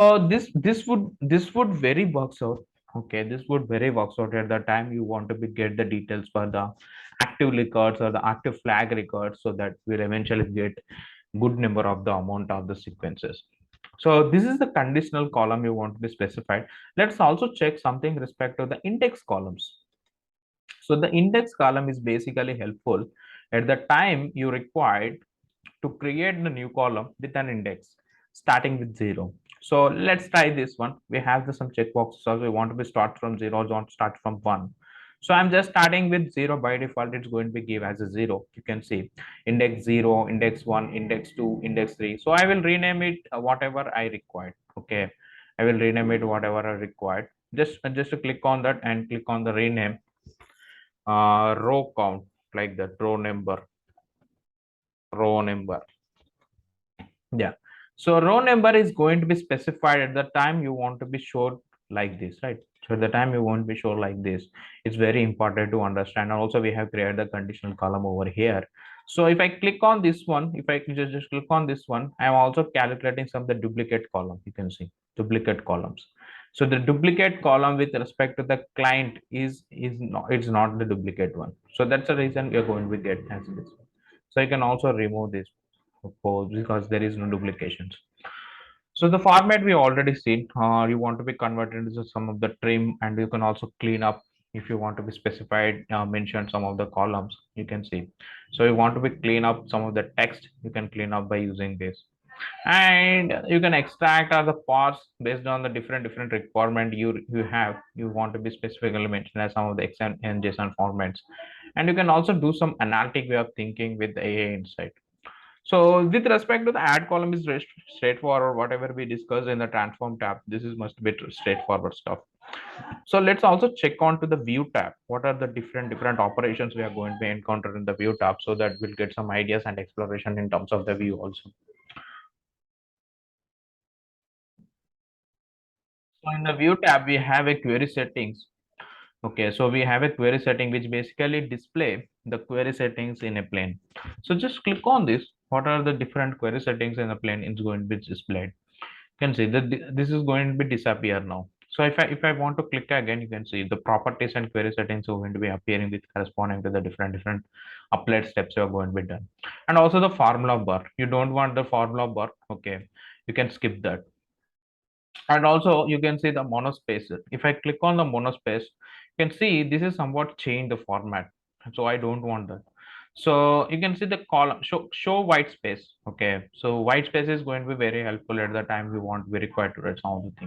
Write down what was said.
This would very works out. Okay, this would very works out at the time you want to be get the details for the active records or the active flag records, so that we'll eventually get good number of the amount of the sequences. So this is the conditional column you want to be specified. Let's also check something respect to the index columns. So the index column is basically helpful at the time you required to create the new column with an index starting with 0. So let's try this one. We have some checkboxes. So we want to be start from 0, don't start from 1. So I'm just starting with 0. By default it's going to be give as a 0. You can see index 0, index 1, index 2, index 3. So I will rename it whatever I required. Okay, I will rename it whatever I required. Just to click on that and click on the rename row count, like that, row number. Yeah. So row number is going to be specified at the time you want to be showed like this, right? So at the time you want to be shown like this, it's very important to understand. And also we have created the conditional column over here. So if I click on this one, if I just click on this one, I am also calculating some of the duplicate column. You can see duplicate columns. So the duplicate column with respect to the client is not, it's not the duplicate one. So that's the reason we are going to get as this one. So you can also remove this because there is no duplications. So the format we already seen. You want to be converted into some of the trim, and you can also clean up if you want to be specified. Mention some of the columns. You can see. So you want to be clean up some of the text. You can clean up by using this, and you can extract other parts based on the different requirement you have. You want to be specifically mentioned as some of the XML and JSON formats, and you can also do some analytic way of thinking with the AI inside. So with respect to the add column is straightforward. Whatever we discussed in the transform tab, this is must be straightforward stuff. So let's also check on to the view tab. What are the different operations we are going to be encounter in the view tab, so that we'll get some ideas and exploration in terms of the view also. So in the view tab, we have a query settings. Okay, so we have a query setting which basically display the query settings in a plane. So just click on this. What are the different query settings in the plane? It's going to be displayed. Can see that this is going to be disappear now. So if I want to click again, you can see the properties and query settings are going to be appearing with corresponding to the different applet steps you are going to be done. And also the formula bar, you don't want the formula bar. Okay, you can skip that. And also you can see the monospace. If I click on the monospace, you can see this is somewhat change the format, so I don't want that. So you can see the column show white space. Okay, so white space is going to be very helpful at the time we want we require to write some of the things.